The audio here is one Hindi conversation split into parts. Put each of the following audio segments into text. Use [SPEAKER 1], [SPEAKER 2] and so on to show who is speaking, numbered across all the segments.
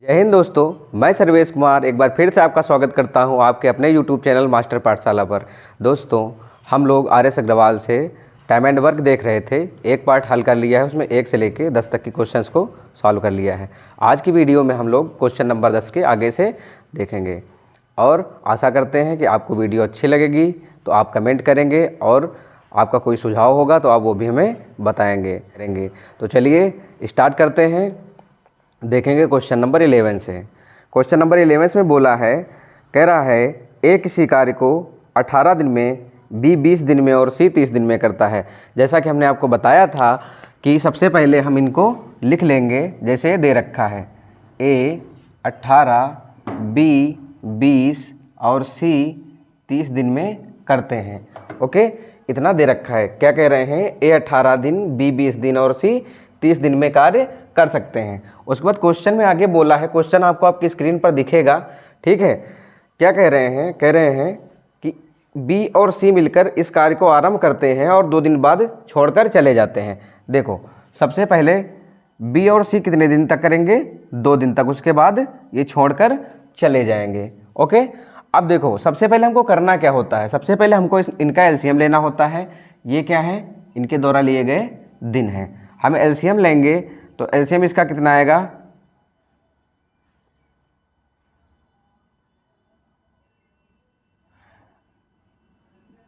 [SPEAKER 1] जय हिंद दोस्तों, मैं सर्वेश कुमार एक बार फिर से आपका स्वागत करता हूं आपके अपने YouTube चैनल मास्टर पाठशाला पर। दोस्तों, हम लोग RS अग्रवाल से टाइम एंड वर्क देख रहे थे। एक पार्ट हल कर लिया है, उसमें 1 से लेकर 10 तक की क्वेश्चंस को सॉल्व कर लिया है। आज की वीडियो में हम लोग क्वेश्चन नंबर 10 के आगे से देखेंगे और आशा करते हैं कि आपको वीडियो अच्छी लगेगी। तो आप कमेंट करेंगे और आपका कोई सुझाव होगा तो आप वो भी हमें बताएंगे। तो चलिए स्टार्ट करते हैं। देखेंगे क्वेश्चन नंबर 11 से। क्वेश्चन नंबर 11 में बोला है, कह रहा है ए किसी कार्य को 18 दिन में, बी 20 दिन में और सी 30 दिन में करता है। जैसा कि हमने आपको बताया था कि सबसे पहले हम इनको लिख लेंगे जैसे दे रखा है। ए 18, बी 20 और सी 30 दिन में करते हैं। ओके, इतना दे रखा है। क्या कह रहे हैं? ए 18 दिन, बी 20 दिन और सी 30 दिन में कार्य कर सकते हैं। उसके बाद क्वेश्चन में आगे बोला है, क्वेश्चन आपको आपकी स्क्रीन पर दिखेगा, ठीक है। क्या कह रहे हैं? कह रहे हैं कि बी और सी मिलकर इस कार्य को आरंभ करते हैं और 2 दिन बाद छोड़कर चले जाते हैं। देखो, सबसे पहले बी और सी कितने दिन तक करेंगे? 2 दिन तक। उसके बाद ये छोड़कर चले जाएंगे। ओके, अब देखो, सबसे पहले हमको करना क्या होता है? सबसे पहले हमको इनका एलसीएम लेना होता है। ये क्या है? इनके द्वारा लिए गए दिन हैं। हम एलसीएम लेंगे तो एलसीएम इसका कितना आएगा?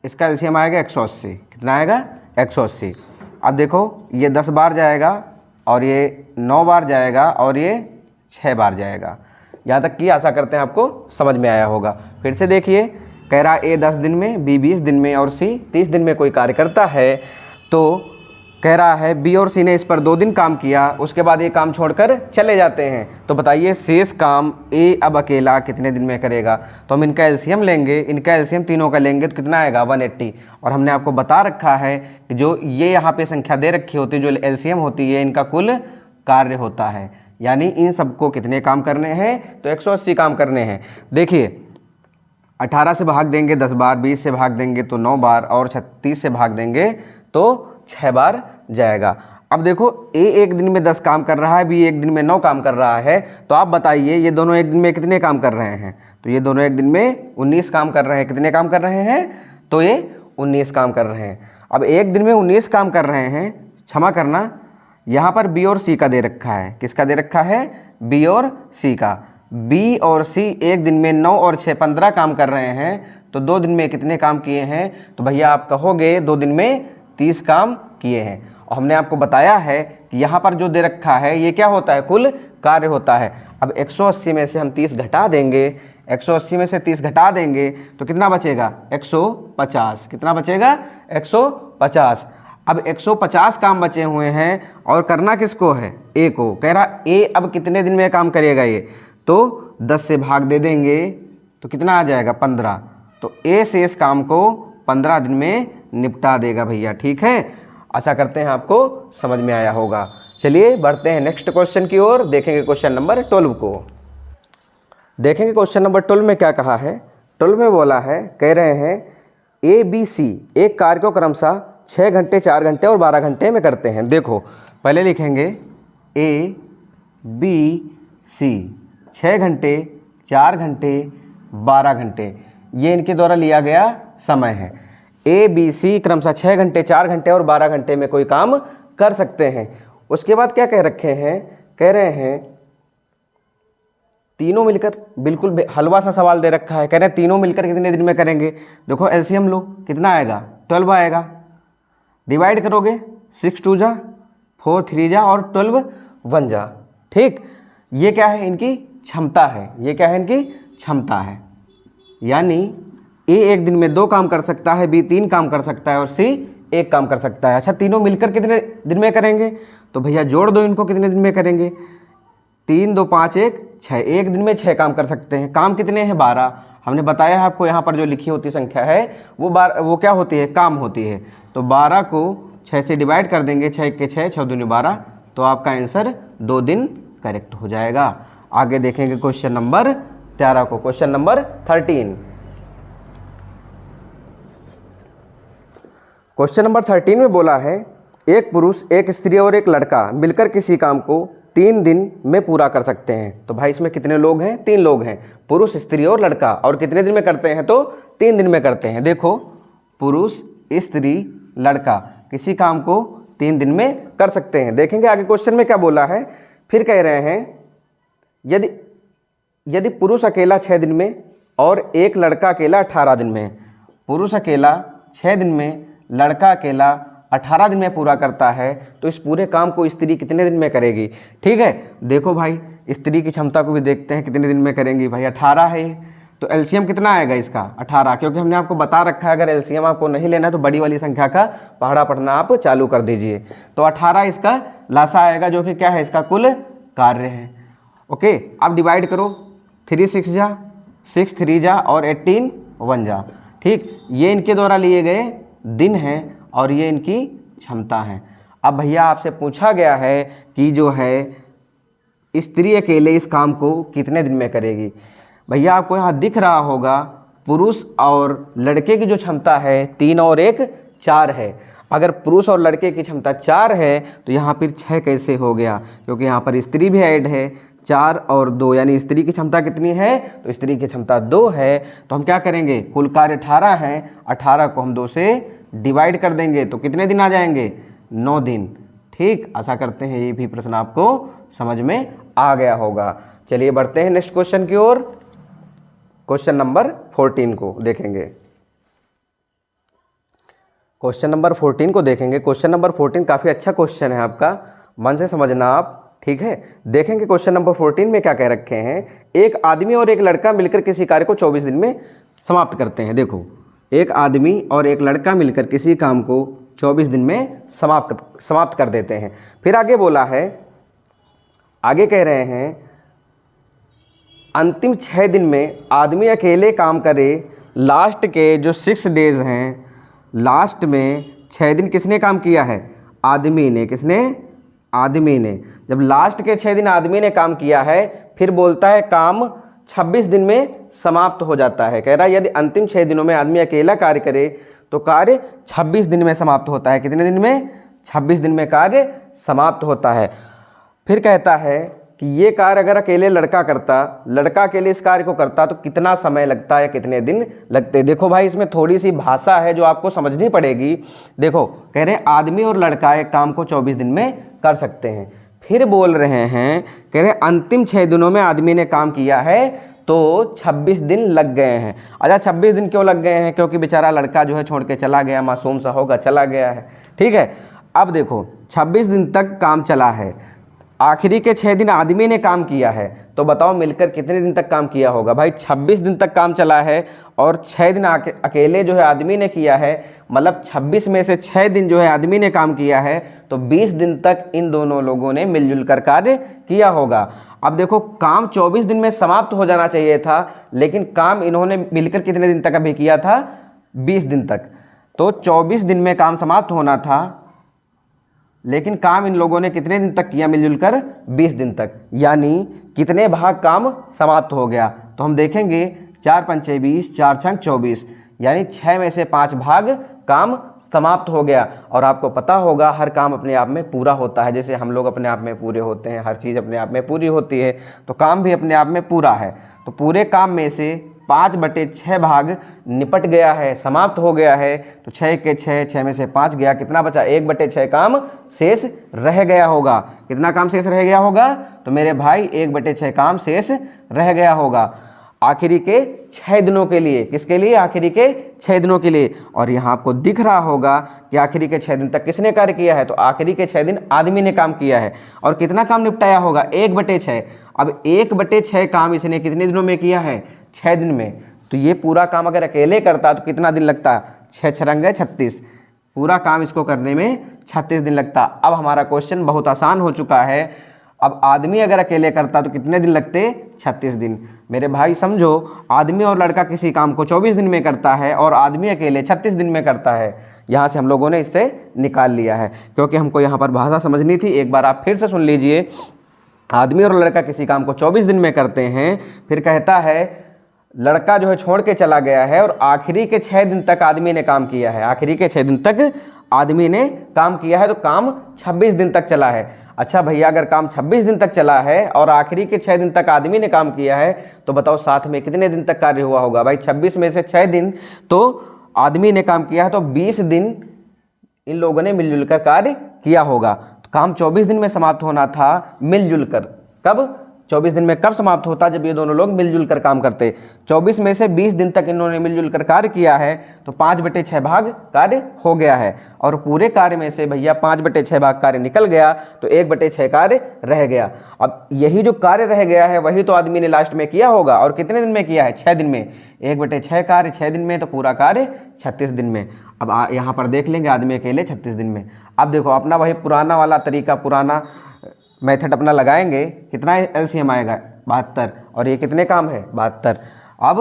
[SPEAKER 1] इसका एलसीएम आएगा 180। कितना आएगा? 180। अब देखो, ये 10 बार जाएगा और ये 9 बार जाएगा और ये 6 बार जाएगा। यहाँ तक की आशा करते हैं आपको समझ में आया होगा। फिर से देखिए, कह रहा ए 10 दिन में, बी 20 दिन में और सी 30 दिन में कोई कार्य करता है। तो कह रहा है बी और सी ने इस पर 2 दिन काम किया, उसके बाद ये काम छोड़कर चले जाते हैं। तो बताइए शेष काम ए अब अकेला कितने दिन में करेगा? तो हम इनका एलसीएम लेंगे, इनका एलसीएम तीनों का लेंगे तो कितना आएगा? 180। और हमने आपको बता रखा है कि जो ये यहाँ पे संख्या दे रखी होती है, जो एलसीएम होती है, इनका कुल कार्य होता है। यानी इन सबको कितने काम करने हैं? तो 180 काम करने हैं। देखिए, 18 से भाग देंगे 10 बार, 20 से भाग देंगे तो 9 बार और 36 से भाग देंगे तो 6 बार जाएगा। अब देखो, ए 1 दिन में 10 काम कर रहा है, बी 1 दिन में 9 काम कर रहा है। तो आप बताइए ये दोनों 1 दिन में कितने काम कर रहे हैं? तो ये दोनों 1 दिन में 19 काम कर रहे हैं। कितने काम कर रहे हैं? तो ये 19 काम कर रहे हैं। अब 1 दिन में 19 काम कर रहे हैं, क्षमा करना, यहाँ पर बी और सी का दे रखा है। किसका दे रखा है? बी और सी का। बी और सी 1 दिन में 9 और 6 15 काम कर रहे हैं। तो 2 दिन में कितने काम किए हैं? तो भैया आप कहोगे 2 दिन में 30 काम किए हैं। और हमने आपको बताया है कि यहाँ पर जो दे रखा है ये क्या होता है? कुल कार्य होता है। अब 180 में से हम 30 घटा देंगे, 180 में से 30 घटा देंगे तो कितना बचेगा? 150। कितना बचेगा? 150। अब 150 काम बचे हुए हैं और करना किसको है? ए को। कह रहा ए अब कितने दिन में काम करेगा ये? तो 10 से भाग दे देंगे तो कितना आ जाएगा? 15। तो ए शेष काम को 15 दिन में निपटा देगा भैया। ठीक है, आशा करते हैं आपको समझ में आया होगा। चलिए बढ़ते हैं नेक्स्ट क्वेश्चन की ओर। देखेंगे क्वेश्चन नंबर 12 को। देखेंगे क्वेश्चन नंबर 12 में क्या कहा है। 12 में बोला है, कह रहे हैं ए बी सी एक कार्य को क्रमशः 6 घंटे, 4 घंटे और 12 घंटे में करते हैं। देखो, पहले लिखेंगे ए बी सी 6 घंटे, 4 घंटे, 12 घंटे, ये इनके द्वारा लिया गया समय है। ए बी सी क्रमशः 6 घंटे, 4 घंटे और 12 घंटे में कोई काम कर सकते हैं। उसके बाद क्या कह रखे हैं? कह रहे हैं तीनों मिलकर, बिल्कुल हलवा सा सवाल दे रखा है। कह रहे हैं तीनों मिलकर कितने दिन में करेंगे? देखो एलसीएम लो, कितना आएगा? 12 आएगा। डिवाइड करोगे, 6 2 जा, 4 3 जा और 12 1 जा। ठीक, ये क्या है? इनकी क्षमता है। ये क्या है? इनकी क्षमता है। यानी ए 1 दिन में 2 काम कर सकता है, बी 3 काम कर सकता है और सी 1 काम कर सकता है। अच्छा, तीनों मिलकर कितने दिन में करेंगे? तो भैया जोड़ दो इनको, कितने दिन में करेंगे? 3 2 5 1 6। 1 दिन में 6 काम कर सकते हैं। काम कितने हैं? 12। हमने बताया है आपको, यहाँ पर जो लिखी होती संख्या है वो क्या होती है? काम होती है। तो 12 को 6 से डिवाइड कर देंगे, 6 के 6, 6 दूनी 12, तो आपका आंसर 2 दिन करेक्ट हो जाएगा। आगे देखेंगे क्वेश्चन नंबर 13 को। Question number 13। क्वेश्चन नंबर 13 में बोला है एक पुरुष, एक स्त्री और एक लड़का मिलकर किसी काम को 3 दिन में पूरा कर सकते हैं। तो भाई इसमें कितने लोग हैं? 3 लोग हैं, पुरुष, स्त्री और लड़का। और कितने दिन में करते हैं? तो 3 दिन में करते हैं। देखो, पुरुष, स्त्री, लड़का किसी काम को 3 दिन में कर सकते हैं। देखेंगे आगे क्वेश्चन में क्या बोला है। फिर कह रहे हैं यदि पुरुष अकेला 6 दिन में और एक लड़का अकेला 18 दिन में, पुरुष अकेला 6 दिन में, लड़का अकेला 18 दिन में पूरा करता है, तो इस पूरे काम को स्त्री कितने दिन में करेगी? ठीक है, देखो भाई स्त्री की क्षमता को भी देखते हैं कितने दिन में करेंगी। भाई 18 है, तो एलसीएम कितना आएगा इसका? 18, क्योंकि हमने आपको बता रखा है अगर एलसीएम आपको नहीं लेना है तो बड़ी वाली संख्या का पहाड़ा पढ़ना आप चालू कर दीजिए। तो 18 इसका लासा आएगा, जो कि क्या है? इसका कुल कार्य है। ओके, आप डिवाइड करो, 3 6 जा, 6 3 जा और 18 1 जा। ठीक, ये इनके द्वारा लिए गए दिन हैं और ये इनकी क्षमता है। अब भैया आपसे पूछा गया है कि जो है स्त्री अकेले इस काम को कितने दिन में करेगी। भैया आपको यहाँ दिख रहा होगा पुरुष और लड़के की जो क्षमता है 3 और 1 4 है। अगर पुरुष और लड़के की क्षमता 4 है तो यहाँ पर 6 कैसे हो गया? क्योंकि यहाँ पर स्त्री भी ऐड है, 4 और 2, यानी स्त्री की क्षमता कितनी है? तो स्त्री की क्षमता 2 है। तो हम क्या करेंगे? कुल कार्य 18 है, 18 को हम 2 से डिवाइड कर देंगे तो कितने दिन आ जाएंगे? 9 दिन। ठीक, आशा करते हैं ये भी प्रश्न आपको समझ में आ गया होगा। चलिए बढ़ते हैं नेक्स्ट क्वेश्चन की ओर। क्वेश्चन नंबर 14 को देखेंगे। क्वेश्चन नंबर 14 को देखेंगे। क्वेश्चन नंबर 14 काफ़ी अच्छा क्वेश्चन है, आपका मन से समझना आप। ठीक है, देखेंगे क्वेश्चन नंबर 14 में क्या कह रखे हैं। एक आदमी और एक लड़का मिलकर किसी कार्य को 24 दिन में समाप्त करते हैं। देखो, एक आदमी और एक लड़का मिलकर किसी काम को 24 दिन में समाप्त कर देते हैं। फिर आगे बोला है, आगे कह रहे हैं अंतिम 6 दिन में आदमी अकेले काम करे, लास्ट के जो 6 डेज हैं, लास्ट में 6 दिन किसने काम किया है? आदमी ने। किसने? आदमी ने। जब लास्ट के 6 दिन आदमी ने काम किया है, फिर बोलता है काम 26 दिन में समाप्त हो जाता है। कह रहा है यदि अंतिम 6 दिनों में आदमी अकेला कार्य करे तो कार्य 26 दिन में समाप्त होता है। कितने दिन में? 26 दिन में कार्य समाप्त होता है। फिर कहता है कि ये कार्य अगर अकेले लड़का करता, लड़का अकेले इस कार्य को करता तो कितना समय लगता है, कितने दिन लगते? देखो भाई इसमें थोड़ी सी भाषा है जो आपको समझनी पड़ेगी। देखो, कह रहे हैं आदमी और लड़का एक काम को 24 दिन में कर सकते हैं। फिर बोल रहे हैं, कह रहे हैं अंतिम 6 दिनों में आदमी ने काम किया है तो 26 दिन लग गए हैं। अच्छा, 26 दिन क्यों लग गए हैं? क्योंकि बेचारा लड़का जो है छोड़ के चला गया, मासूम सा होगा, चला गया है। ठीक है, अब देखो 26 दिन तक काम चला है, आखिरी के 6 दिन आदमी ने काम किया है, तो बताओ मिलकर कितने दिन तक काम किया होगा? भाई 26 दिन तक काम चला है और 6 दिन अकेले जो है आदमी ने किया है, मतलब 26 में से 6 दिन जो है आदमी ने काम किया है, तो 20 दिन तक इन दोनों लोगों ने मिलजुल कर कार्य किया होगा। अब देखो काम 24 दिन में समाप्त हो जाना चाहिए था, लेकिन काम इन्होंने मिलकर कितने दिन तक अभी किया था? 20 दिन तक। तो 24 दिन में काम समाप्त होना था, लेकिन काम इन लोगों ने कितने दिन तक किया मिलजुल कर? 20 दिन तक। यानी कितने भाग काम समाप्त हो गया? तो हम देखेंगे 4 पंचे 20, 4 छंग 24, यानी 6 में से 5 भाग काम समाप्त हो गया। और आपको पता होगा हर काम अपने आप में पूरा होता है, जैसे हम लोग अपने आप में पूरे होते हैं, हर चीज़ अपने आप में पूरी होती है, तो काम भी अपने आप में पूरा है। तो पूरे काम में से 5/6 भाग निपट गया है, समाप्त हो गया है। तो 6 के 6, 6 में से 5 गया, कितना बचा? 1/6 काम शेष रह गया होगा। कितना काम शेष रह गया होगा? तो मेरे भाई 1/6 काम शेष रह गया होगा आखिरी के 6 दिनों के लिए। किसके लिए? आखिरी के 6 दिनों के लिए। और यहाँ आपको दिख रहा होगा कि आखिरी के 6 दिन तक किसने कार्य किया है? तो आखिरी के 6 दिन आदमी ने काम किया है। और कितना काम निपटाया होगा? 1/6। अब 1/6 काम इसने कितने दिनों में किया है? 6 दिन में। तो ये पूरा काम अगर अकेले करता तो कितना दिन लगता? 6 छरंगे 36। पूरा काम इसको करने में 36 दिन लगता। अब हमारा क्वेश्चन बहुत आसान हो चुका है। अब आदमी अगर अकेले करता तो कितने दिन लगते? 36 दिन। मेरे भाई समझो, आदमी और लड़का किसी काम को 24 दिन में करता है और आदमी अकेले 36 दिन में करता है। यहाँ से हम लोगों ने इससे निकाल लिया है, क्योंकि हमको यहाँ पर भाषा समझनी थी। एक बार आप फिर से सुन लीजिए। आदमी और लड़का किसी काम को 24 दिन में करते हैं। फिर कहता है लड़का जो है छोड़ के चला गया है और आखिरी के 6 दिन तक आदमी ने काम किया है। आखिरी के 6 दिन तक आदमी ने काम किया है, तो काम 26 दिन तक चला है। अच्छा भैया, अगर काम 26 दिन तक चला है और आखिरी के 6 दिन तक आदमी ने काम किया है, तो बताओ साथ में कितने दिन तक कार्य हुआ होगा? भाई 26 में से 6 दिन तो आदमी ने काम किया है, तो 20 दिन इन लोगों ने मिलजुल कर कार्य किया होगा। तो काम 24 दिन में समाप्त होना था मिलजुल कर। कब? 24 दिन में कब समाप्त होता? जब ये दोनों लोग मिलजुल कर काम करते। 24 में से 20 दिन तक इन्होंने मिलजुल कर कार्य किया है, तो 5/6 भाग कार्य हो गया है। और पूरे कार्य में से भैया 5/6 भाग कार्य निकल गया, तो 1/6 कार्य रह गया। अब यही जो कार्य रह गया है वही तो आदमी ने लास्ट में किया होगा, और कितने दिन में किया है? 6 दिन में। 1/6 कार्य 6 दिन में, तो पूरा कार्य 36 दिन में। अब यहाँ पर देख लेंगे आदमी अकेले 36 दिन में। अब देखो अपना वही पुराना वाला तरीका, पुराना मेथड अपना लगाएंगे। कितना एलसीएम आएगा? 72। और ये कितने काम है? 72। अब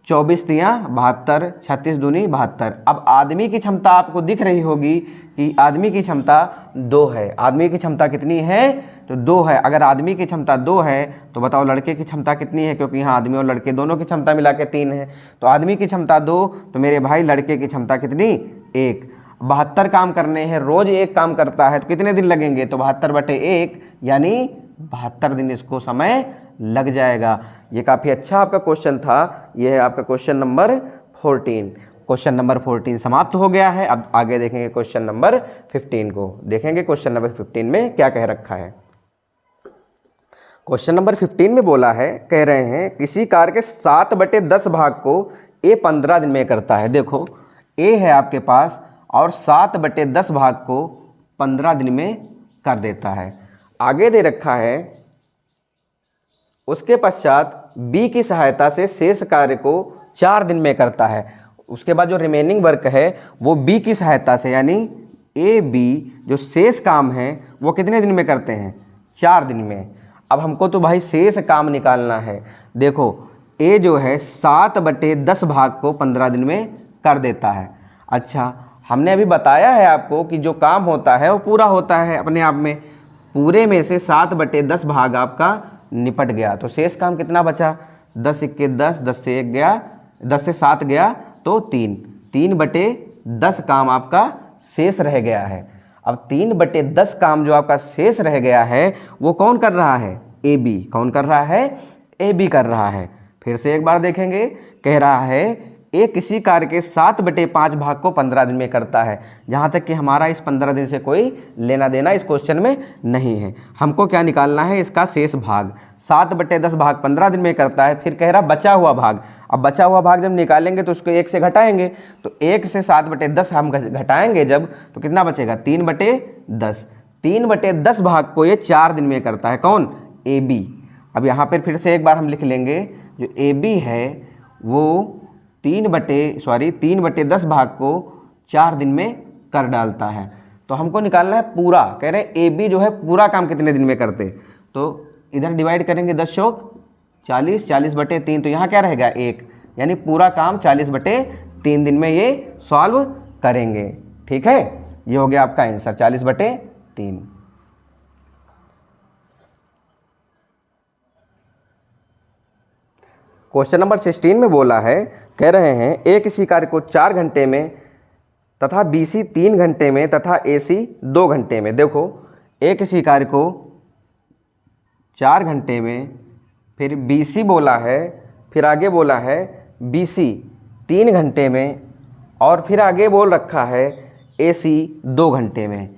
[SPEAKER 1] 24 तियाँ 72, 36 दूनी 72। अब आदमी की क्षमता आपको दिख रही होगी कि आदमी की क्षमता 2 है। आदमी की क्षमता कितनी है? तो 2 है। अगर आदमी की क्षमता 2 है तो बताओ लड़के की क्षमता कितनी है? क्योंकि यहाँ आदमी और लड़के दोनों की क्षमता मिला के 3 है। तो आदमी की क्षमता 2, तो मेरे भाई लड़के की क्षमता कितनी? 1। 72 काम करने हैं, रोज एक काम करता है, तो कितने दिन लगेंगे? तो 72/1 यानी 72 दिन इसको समय लग जाएगा। ये काफ़ी अच्छा आपका क्वेश्चन था। ये है आपका क्वेश्चन नंबर 14। क्वेश्चन नंबर 14 समाप्त हो गया है। अब आगे देखेंगे क्वेश्चन नंबर 15 को। देखेंगे क्वेश्चन नंबर 15 में क्या कह रखा है। क्वेश्चन नंबर 15 में बोला है, कह रहे हैं किसी कार्य के 7/10 भाग को ए 15 दिन में करता है। देखो ए है आपके पास और 7/10 भाग को 15 दिन में कर देता है। आगे दे रखा है उसके पश्चात बी की सहायता से शेष कार्य को 4 दिन में करता है। उसके बाद जो रिमेनिंग वर्क है वो बी की सहायता से, यानी ए बी जो शेष काम है वो कितने दिन में करते हैं? 4 दिन में। अब हमको तो भाई शेष काम निकालना है। देखो ए जो है 7/10 भाग को 15 दिन में कर देता है। अच्छा, हमने अभी बताया है आपको कि जो काम होता है वो पूरा होता है अपने आप में। पूरे में से 7/10 भाग आपका निपट गया, तो शेष काम कितना बचा? 10 × 10, 10 से 1 गया, 10 से 7 गया तो 3। 3/10 काम आपका शेष रह गया है। अब 3/10 काम जो आपका शेष रह गया है वो कौन कर रहा है? A B. कौन कर रहा है? ए बी कर रहा है। फिर से एक बार देखेंगे, कह रहा है ए किसी कार्य के 7/5 भाग को 15 दिन में करता है। जहाँ तक कि हमारा इस 15 दिन से कोई लेना देना इस क्वेश्चन में नहीं है। हमको क्या निकालना है? इसका शेष भाग। 7/10 भाग 15 दिन में करता है। फिर कह रहा बचा हुआ भाग। अब बचा हुआ भाग जब निकालेंगे तो उसको 1 से घटाएंगे, तो 1 से 7/10 हम घटाएंगे जब, तो कितना बचेगा? 3/10। 3/10 भाग को ये 4 दिन में करता है। कौन? A B. अब यहाँ पर फिर से एक बार हम लिख लेंगे, जो ए बी है वो 3/10 भाग को 4 दिन में कर डालता है। तो हमको निकालना है पूरा। कह रहे हैं ए बी जो है पूरा काम कितने दिन में करते, तो इधर डिवाइड करेंगे 10 चौक 40, 40/3, तो यहाँ क्या रहेगा? 1, यानी पूरा काम 40/3 दिन में ये सॉल्व करेंगे। ठीक है, ये हो गया आपका आंसर 40/3। क्वेश्चन नंबर 16 में बोला है, कह रहे हैं ए किसी कार्य को 4 घंटे में तथा बी सी 3 घंटे में तथा ए सी 2 घंटे में। देखो ए किसी कार्य को 4 घंटे में, फिर बी सी बोला है, फिर आगे बोला है बी सी 3 घंटे में, और फिर आगे बोल रखा है ए सी 2 घंटे में।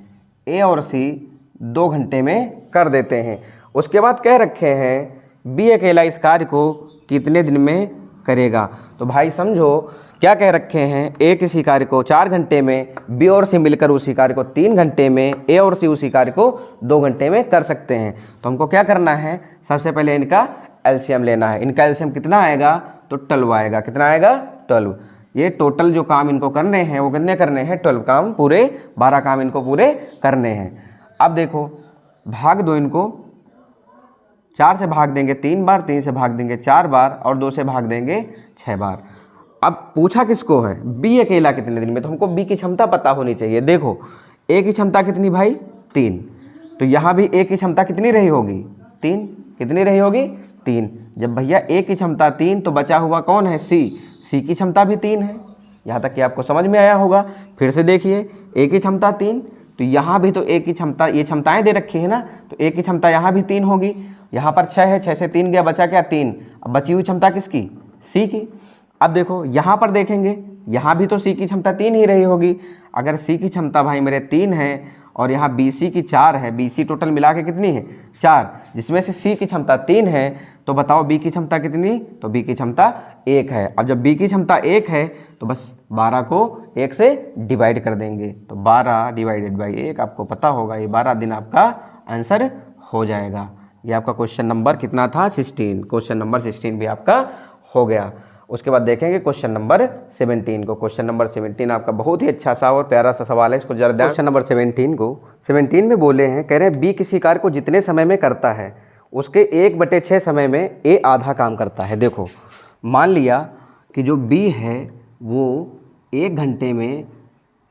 [SPEAKER 1] ए और सी 2 घंटे में कर देते हैं। उसके बाद कह रखे हैं बी अकेला इस कार्य को कितने दिन में करेगा। तो भाई समझो क्या कह रखे हैं, ए किसी कार्य को 4 घंटे में, बी और सी मिलकर उसी कार्य को 3 घंटे में, ए और सी उसी कार्य को 2 घंटे में कर सकते हैं। तो हमको क्या करना है? सबसे पहले इनका एलसीएम लेना है। इनका एलसीएम कितना आएगा? तो 12 आएगा। कितना आएगा? 12। ये टोटल जो काम इनको करने हैं वो कितने करने हैं? 12 काम, पूरे 12 काम इनको पूरे करने हैं। अब देखो भाग दो इनको, 4 से भाग देंगे 3 बार, 3 से भाग देंगे 4 बार, और 2 से भाग देंगे 6 बार। अब पूछा किसको है? बी अकेला कितने दिन में, तो हमको बी की क्षमता पता होनी चाहिए। देखो ए की क्षमता कितनी भाई? 3, तो यहाँ भी ए की क्षमता कितनी रही होगी? 3। कितनी रही होगी? 3। जब भैया ए की क्षमता 3, तो बचा हुआ कौन है? सी। सी की क्षमता भी 3 है। यहाँ तक कि आपको समझ में आया होगा। फिर से देखिए, ए की क्षमता 3, तो यहाँ भी तो ए की क्षमता, ये क्षमताएं दे रखी है ना, तो ए की क्षमता यहाँ भी 3 होगी। यहाँ पर 6 है, 6 से 3 गया, बचा क्या 3। अब बची हुई क्षमता किसकी, सी की। अब देखो यहाँ पर देखेंगे, यहाँ भी तो सी की क्षमता 3 ही रही होगी। अगर सी की क्षमता भाई मेरे 3 है और यहाँ बी सी की 4 है, बी सी टोटल मिला के कितनी है 4, जिसमें से सी की क्षमता 3 है, तो बताओ बी की क्षमता कितनी, तो बी की क्षमता 1 है। अब जब बी की क्षमता 1 है तो बस 12 को 1 से डिवाइड कर देंगे, तो 12 डिवाइडेड बाई 1 आपको पता होगा ये 12 दिन आपका आंसर हो जाएगा। ये आपका क्वेश्चन नंबर कितना था 16, क्वेश्चन नंबर 16 भी आपका हो गया। उसके बाद देखेंगे क्वेश्चन नंबर 17 को। क्वेश्चन नंबर 17 आपका बहुत ही अच्छा सा और प्यारा सा सवाल है, इसको जरा ध्यान। क्वेश्चन नंबर 17 में बोले हैं, कह रहे हैं बी किसी कार्य को जितने समय में करता है उसके 1/6 समय में ए आधा काम करता है। देखो मान लिया कि जो बी है वो 1 घंटे में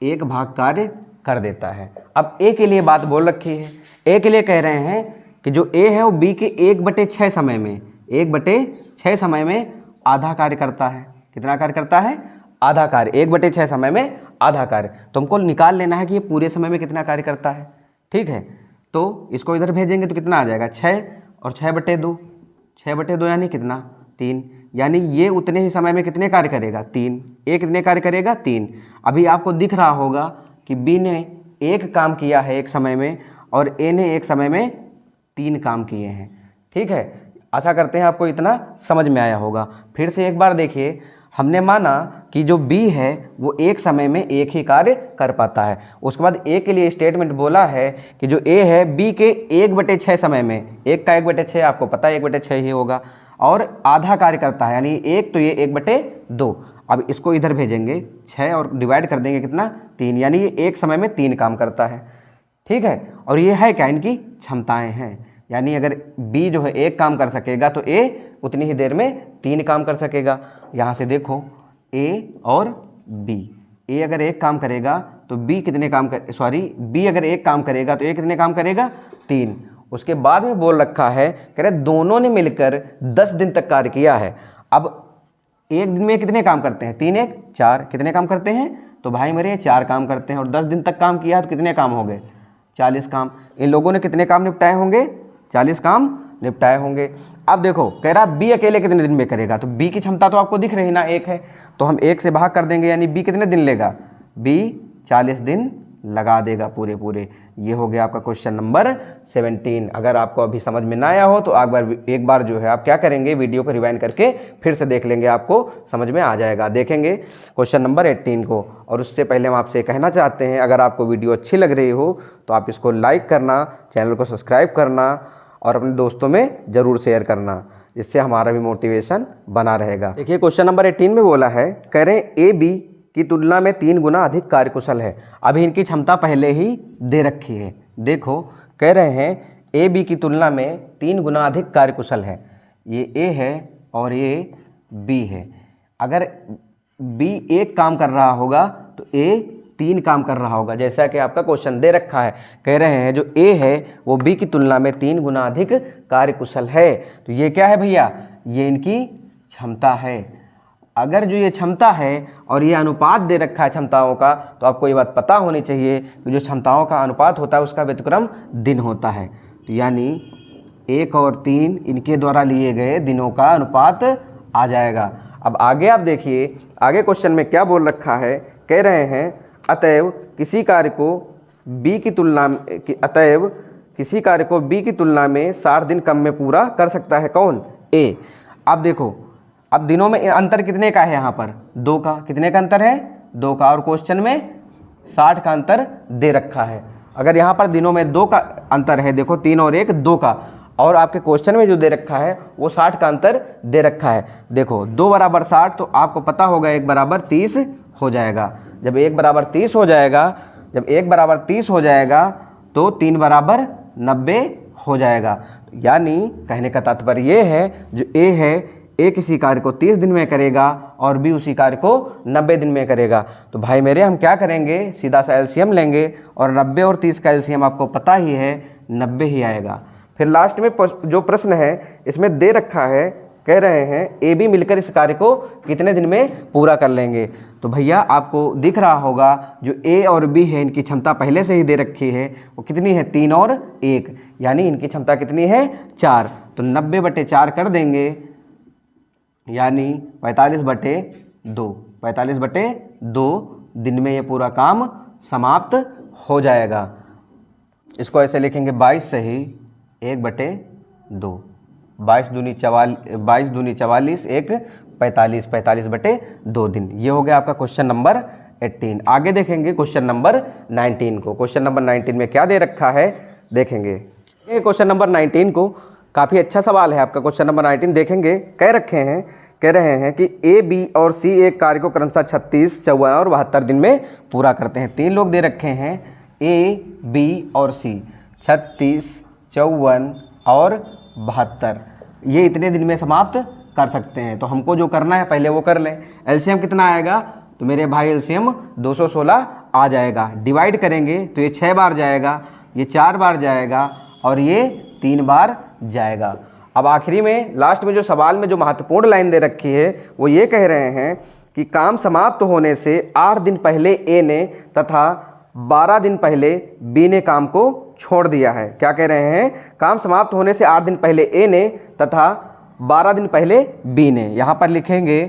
[SPEAKER 1] 1 भाग कार्य कर देता है। अब ए के लिए बात बोल रखी है, ए के लिए कह रहे हैं कि जो ए है वो बी के 1/6 समय में, 1/6 समय में आधा कार्य करता है। कितना कार्य करता है, आधा कार्य, 1/6 समय में आधा कार्य। तो हमको निकाल लेना है कि ये पूरे समय में कितना कार्य करता है। ठीक है, तो इसको इधर भेजेंगे तो कितना आ जाएगा 6 और 6/2, 6/2 यानी कितना 3, यानी ये उतने ही समय में कितने कार्य करेगा 3। ए कितने कार्य करेगा 3। अभी आपको दिख रहा होगा कि बी ने 1 काम किया है एक समय में और ए ने एक समय में 3 काम किए हैं। ठीक है, आशा करते हैं आपको इतना समझ में आया होगा। फिर से एक बार देखिए, हमने माना कि जो बी है वो एक समय में एक ही कार्य कर पाता है। उसके बाद ए के लिए स्टेटमेंट बोला है कि जो ए है बी के 1/6 समय में, 1 का 1/6 आपको पता है 1/6 ही होगा, और आधा कार्य करता है, यानी 1 तो ये 1/2। अब इसको इधर भेजेंगे 6 और डिवाइड कर देंगे कितना 3, यानी ये एक समय में 3 काम करता है। ठीक है, और ये है क्या, इनकी क्षमताएँ हैं, यानी अगर B जो है 1 काम कर सकेगा तो A उतनी ही देर में 3 काम कर सकेगा। यहाँ से देखो A और B, A अगर 1 काम करेगा तो B कितने काम कर, B अगर 1 काम करेगा तो A कितने काम करेगा 3। उसके बाद में बोल रखा है, कह रहे दोनों ने मिलकर 10 दिन तक कार्य किया है। अब एक दिन में कितने काम करते हैं, 3 1 4, कितने काम करते हैं, तो भाई मेरे 4 काम करते हैं, और 10 दिन तक काम किया तो कितने काम हो गए 40 काम। इन लोगों ने कितने काम निपटाए होंगे, 40 काम निपटाए होंगे। अब देखो कह रहा बी अकेले कितने दिन में करेगा, तो बी की क्षमता तो आपको दिख रही ना 1 है, तो हम 1 से भाग कर देंगे, यानी बी कितने दिन लेगा, बी 40 दिन लगा देगा पूरे। ये हो गया आपका क्वेश्चन नंबर 17। अगर आपको अभी समझ में ना आया हो तो एक बार जो है आप क्या करेंगे, वीडियो को रिवाइंड करके फिर से देख लेंगे, आपको समझ में आ जाएगा। देखेंगे क्वेश्चन नंबर 18 को, और उससे पहले हम आपसे कहना चाहते हैं, अगर आपको वीडियो अच्छी लग रही हो तो आप इसको लाइक करना, चैनल को सब्सक्राइब करना और अपने दोस्तों में ज़रूर शेयर करना, जिससे हमारा भी मोटिवेशन बना रहेगा। देखिए क्वेश्चन नंबर 18 में बोला है, कह रहे हैं ए बी की तुलना में 3 गुना अधिक कार्यकुशल है। अभी इनकी क्षमता पहले ही दे रखी है। देखो कह रहे हैं ए बी की तुलना में 3 गुना अधिक कार्यकुशल है। ये ए है और ये बी है। अगर बी 1 काम कर रहा होगा तो ए 3 काम कर रहा होगा, जैसा कि आपका क्वेश्चन दे रखा है। कह रहे हैं जो ए है वो बी की तुलना में 3 गुना अधिक कार्यकुशल है। तो ये क्या है भैया, ये इनकी क्षमता है। अगर जो ये क्षमता है और ये अनुपात दे रखा है क्षमताओं का, तो आपको ये बात पता होनी चाहिए कि जो क्षमताओं का अनुपात होता है उसका व्युत्क्रम दिन होता है। तो यानी 1 और 3 इनके द्वारा लिए गए दिनों का अनुपात आ जाएगा। अब आगे आप देखिए, आगे क्वेश्चन में क्या बोल रखा है, कह रहे हैं अतएव किसी कार्य को B की तुलना में 60 दिन कम में पूरा कर सकता है कौन, ए। अब देखो, अब दिनों में अंतर कितने का है, यहाँ पर 2 का, कितने का अंतर है 2 का, और क्वेश्चन में 60 का अंतर दे रखा है। अगर यहाँ पर दिनों में 2 का अंतर है, देखो 3 और 1 2 का, और आपके क्वेश्चन में जो दे रखा है वो 60 का अंतर दे रखा है। देखो 2 बराबर 60, तो आपको पता होगा 1 बराबर 30 हो जाएगा। जब 1 बराबर 30 हो जाएगा, तो 3 बराबर 90 हो जाएगा। यानी कहने का तात्पर्य ये है, जो ए है, ए किसी कार्य को 30 दिन में करेगा और बी उसी कार्य को 90 दिन में करेगा। तो भाई मेरे हम क्या करेंगे, सीधा सा एलसीएम लेंगे, और 90 और 30 का एलसीएम आपको पता ही है 90 ही आएगा। फिर लास्ट में जो प्रश्न है इसमें दे रखा है, कह रहे हैं ए बी मिलकर इस कार्य को कितने दिन में पूरा कर लेंगे। तो भैया आपको दिख रहा होगा जो ए और बी है इनकी क्षमता पहले से ही दे रखी है, वो कितनी है 3 और 1, यानी इनकी क्षमता कितनी है 4। तो 90/4 कर देंगे, यानी 45/2, 45/2 दिन में ये पूरा काम समाप्त हो जाएगा। इसको ऐसे लिखेंगे 22 से ही 1/2, 22 दूनी 44, 1 45, 45/2 दिन। ये हो गया आपका क्वेश्चन नंबर 18। आगे देखेंगे क्वेश्चन नंबर 19 को। क्वेश्चन नंबर 19 में क्या दे रखा है देखेंगे। ये क्वेश्चन नंबर 19 को काफ़ी अच्छा सवाल है आपका। क्वेश्चन नंबर 19 देखेंगे, कह रहे हैं कि ए बी और सी एक कार्य को क्रमशः 36, 54 और 72 दिन में पूरा करते हैं। 3 लोग दे रखे हैं ए बी और सी, 36, 54 और 72, ये इतने दिन में समाप्त कर सकते हैं। तो हमको जो करना है पहले वो कर लें। एलसीएम कितना आएगा, तो मेरे भाई एलसीएम 216 आ जाएगा। डिवाइड करेंगे तो ये 6 बार जाएगा, ये 4 बार जाएगा और ये 3 बार जाएगा। अब आखिरी में लास्ट में जो सवाल में जो महत्वपूर्ण लाइन दे रखी है वो ये कह रहे हैं कि काम समाप्त होने से 8 दिन पहले ए ने तथा 12 दिन पहले बी ने काम को छोड़ दिया है। क्या कह रहे हैं, काम समाप्त होने से 8 दिन पहले ए ने तथा 12 दिन पहले बी ने। यहाँ पर लिखेंगे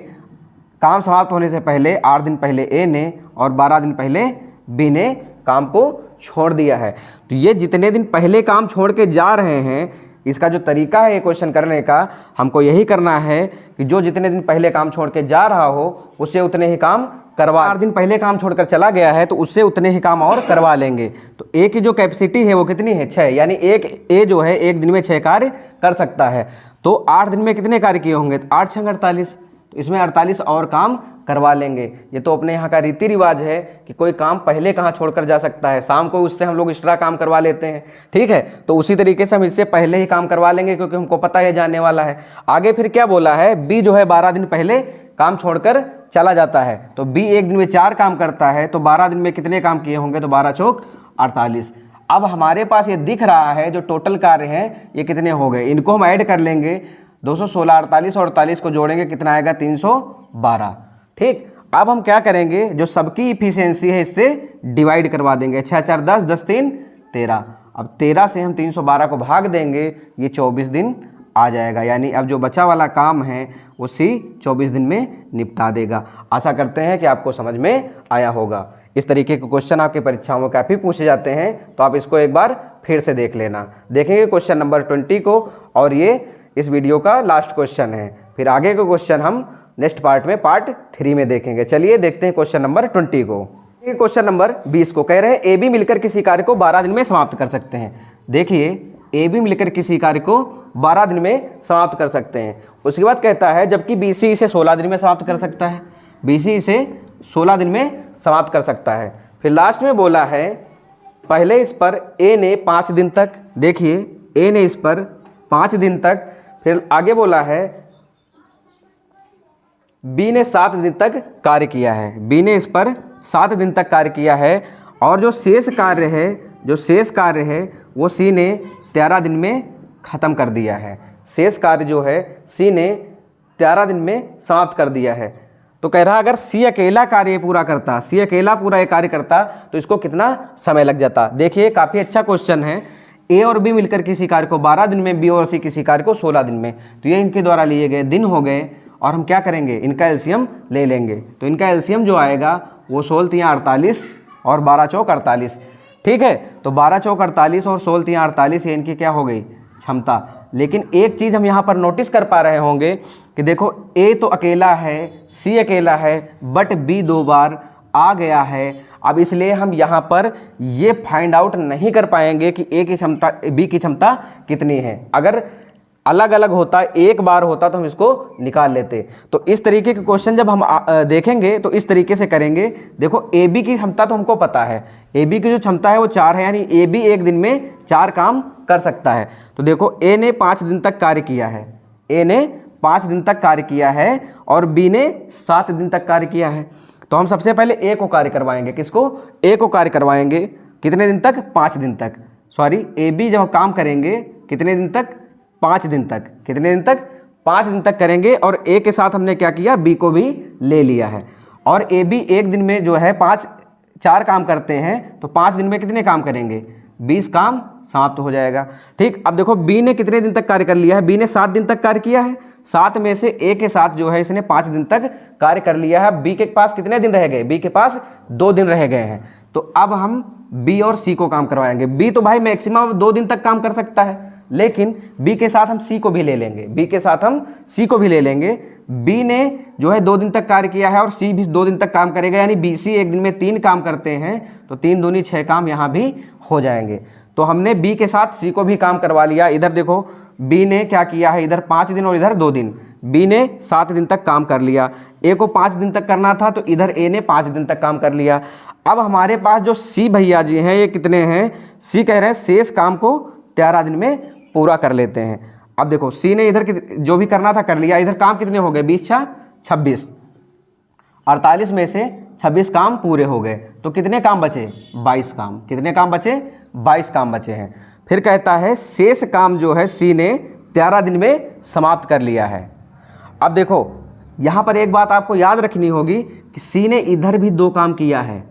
[SPEAKER 1] काम समाप्त होने से पहले 8 दिन पहले ए ने और 12 दिन पहले बी ने काम को छोड़ दिया है। तो ये जितने दिन पहले काम छोड़ के जा रहे हैं, इसका जो तरीका है ये क्वेश्चन करने का, हमको यही करना है कि जो जितने दिन पहले काम छोड़ के जा रहा हो उससे उतने ही काम करवा। 8 दिन पहले काम छोड़कर चला गया है तो उससे उतने ही काम और करवा लेंगे। तो ए की जो कैपेसिटी है वो कितनी है 6, यानी एक ए जो है एक दिन में 6 कार्य कर सकता है। तो 8 दिन में कितने कार्य किए होंगे, 8 6 48, तो इसमें 48 और काम करवा लेंगे। ये तो अपने यहाँ का रीति रिवाज है कि कोई काम पहले कहाँ छोड़कर जा सकता है, शाम को उससे हम लोग एक्स्ट्रा काम करवा लेते हैं। ठीक है, तो उसी तरीके से हम इससे पहले ही काम करवा लेंगे क्योंकि हमको पता है जाने वाला है। आगे फिर क्या बोला है, बी जो है 12 दिन पहले काम छोड़कर चला जाता है। तो बी एक दिन में 4 काम करता है, तो 12 दिन में कितने काम किए होंगे, तो 12 चौक 48। अब हमारे पास ये दिख रहा है जो टोटल कार्य हैं ये कितने हो गए, इनको हम ऐड कर लेंगे। 216, 48 और 48 को जोड़ेंगे कितना आएगा, 312। ठीक, अब हम क्या करेंगे, जो सबकी इफिशियंसी है इससे डिवाइड करवा देंगे। 6 4 10, 10 3 13। अब 13 से हम 312 को भाग देंगे, ये 24 दिन आ जाएगा। यानी अब जो बचा वाला काम है उसी 24 दिन में निपटा देगा। आशा करते हैं कि आपको समझ में आया होगा। इस तरीके के क्वेश्चन आपकी परीक्षाओं में काफ़ी पूछे जाते हैं, तो आप इसको एक बार फिर से देख लेना। देखेंगे क्वेश्चन नंबर 20 को, और ये इस वीडियो का लास्ट क्वेश्चन है। फिर आगे के क्वेश्चन हम नेक्स्ट पार्ट में पार्ट 3 में देखेंगे। चलिए देखते हैं क्वेश्चन नंबर 20 को। क्वेश्चन नंबर 20 को कह रहे हैं ए बी मिलकर किसी कार्य को 12 दिन में समाप्त कर सकते हैं। देखिए ए बी मिलकर किसी कार्य को 12 दिन में समाप्त कर सकते हैं। उसके बाद कहता है जबकि बी सी इसे 16 दिन में समाप्त कर सकता है, बी सी इसे 16 दिन में समाप्त कर सकता है। फिर लास्ट में बोला है पहले इस पर ए ने 5 दिन तक, देखिए ए ने इस पर 5 दिन तक, फिर आगे बोला है बी ने 7 दिन तक कार्य किया है, बी ने इस पर 7 दिन तक कार्य किया है, और जो शेष कार्य है वो सी ने 13 दिन में ख़त्म कर दिया है। शेष कार्य जो है सी ने 13 दिन में समाप्त कर दिया है। तो कह रहा अगर सी अकेला कार्य पूरा करता, सी अकेला पूरा ये कार्य करता तो इसको कितना समय लग जाता। देखिए काफ़ी अच्छा क्वेश्चन है। ए और बी मिलकर किसी कार्य को 12 दिन में, बी और सी किसी कार्य को 16 दिन में, तो ये इनके द्वारा लिए गए दिन हो गए। और हम क्या करेंगे, इनका एलसीएम ले लेंगे। तो इनका एलसीएम जो आएगा वो 16 3 48 और 12 चौक 48। ठीक है, तो 12 चौक 48 और 16 3 48 ये इनकी क्या हो गई, क्षमता। लेकिन एक चीज़ हम यहाँ पर नोटिस कर पा रहे होंगे कि देखो ए तो अकेला है, सी अकेला है, बट बी 2 बार आ गया है। अब इसलिए हम यहाँ पर ये फाइंड आउट नहीं कर पाएंगे कि ए की क्षमता, बी की क्षमता कितनी है। अगर अलग अलग होता, एक बार होता तो हम इसको निकाल लेते। तो इस तरीके के क्वेश्चन जब हम देखेंगे तो इस तरीके से करेंगे। देखो ए बी की क्षमता तो हमको पता है, ए बी की जो क्षमता है वो 4 है, यानी ए बी एक दिन में 4 काम कर सकता है। तो देखो ए ने 5 दिन तक कार्य किया है, ए ने 5 दिन तक कार्य किया है और बी ने 7 दिन तक कार्य किया है। तो हम सबसे पहले ए को कार्य करवाएंगे। किसको, ए को कार्य करवाएंगे। कितने दिन तक, 5 दिन तक। सॉरी, ए बी जब हम काम करेंगे कितने दिन तक, 5 दिन तक। कितने दिन तक, 5 दिन तक करेंगे और ए के साथ हमने क्या किया, बी को भी ले लिया है। और ए बी एक दिन में जो है 4 काम करते हैं, तो 5 दिन में कितने काम करेंगे, 20 काम समाप्त हो जाएगा। ठीक, अब देखो बी ने कितने दिन तक कार्य कर लिया है, बी ने 7 दिन तक कार्य किया है। 7 में से ए के साथ जो है इसने 5 दिन तक कार्य कर लिया है। बी के पास कितने दिन रह गए, बी के पास 2 दिन रह गए हैं। तो अब हम बी और सी को काम करवाएंगे। बी तो भाई मैक्सिमम 2 दिन तक काम कर सकता है, लेकिन बी के साथ हम सी को भी ले लेंगे, बी के साथ हम सी को भी ले लेंगे। बी ने जो है 2 दिन तक कार्य किया है और सी भी 2 दिन तक काम करेगा, यानी बी सी एक दिन में 3 काम करते हैं, तो 3 दूनी 6 काम यहाँ भी हो जाएंगे। तो हमने बी के साथ सी को भी काम करवा लिया। इधर देखो बी ने क्या किया है, इधर 5 दिन और इधर 2 दिन, बी ने 7 दिन तक काम कर लिया। ए को 5 दिन तक करना था, तो इधर ए ने 5 दिन तक काम कर लिया। अब हमारे पास जो सी भैया जी हैं, ये कितने हैं, सी कह रहे हैं शेष काम को 13 दिन में पूरा कर लेते हैं। अब देखो सी ने इधर जो भी करना था कर लिया। इधर काम कितने हो गए, 20 × 26, 48 में से 26 काम पूरे हो गए, तो कितने काम बचे, 22 काम। कितने काम बचे, 22 काम बचे हैं। फिर कहता है शेष काम जो है सी ने 13 दिन में समाप्त कर लिया है। अब देखो यहाँ पर एक बात आपको याद रखनी होगी कि सी ने इधर भी 2 काम किया है,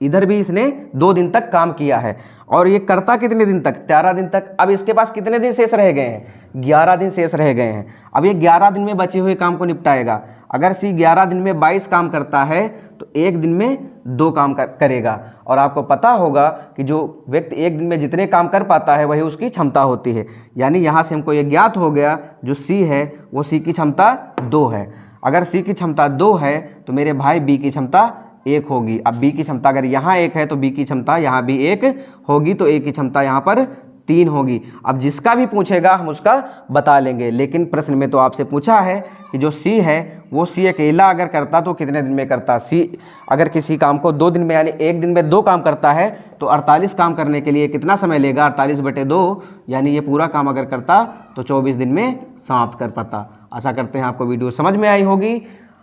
[SPEAKER 1] इधर भी इसने 2 दिन तक काम किया है, और ये करता कितने दिन तक, 13 दिन तक। अब इसके पास कितने दिन शेष रह गए हैं, 11 दिन शेष रह गए हैं। अब ये 11 दिन में बचे हुए काम को निपटाएगा। अगर सी 11 दिन में 22 काम करता है, तो एक दिन में 2 काम करेगा। और आपको पता होगा कि जो व्यक्ति एक दिन में जितने काम कर पाता है वही उसकी क्षमता होती है। यानी यहाँ से हमको ये ज्ञात हो गया, जो सी है वो सी की क्षमता 2 है। अगर सी की क्षमता 2 है, तो मेरे भाई बी की क्षमता 1 होगी। अब बी की क्षमता अगर यहाँ 1 है, तो बी की क्षमता यहाँ भी 1 होगी, तो ए की क्षमता यहाँ पर 3 होगी। अब जिसका भी पूछेगा हम उसका बता लेंगे, लेकिन प्रश्न में तो आपसे पूछा है कि जो सी है वो सी अकेला अगर करता तो कितने दिन में करता। सी अगर किसी काम को 2 दिन में यानी एक दिन में 2 काम करता है, तो 48 काम करने के लिए कितना समय लेगा, 48/2, यानी ये पूरा काम अगर करता तो 24 दिन में समाप्त कर पाता। आशा करते हैं आपको वीडियो समझ में आई होगी।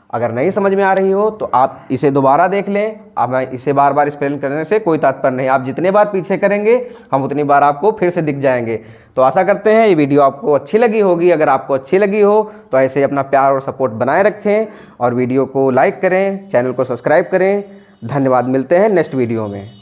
[SPEAKER 1] अगर नहीं समझ में आ रही हो तो आप इसे दोबारा देख लें। अब इसे बार बार स्पेलिंग करने से कोई तात्पर्य नहीं, आप जितने बार पीछे करेंगे हम उतनी बार आपको फिर से दिख जाएंगे। तो आशा करते हैं ये वीडियो आपको अच्छी लगी होगी। अगर आपको अच्छी लगी हो तो ऐसे अपना प्यार और सपोर्ट बनाए रखें और वीडियो को लाइक करें, चैनल को सब्सक्राइब करें। धन्यवाद, मिलते हैं नेक्स्ट वीडियो में।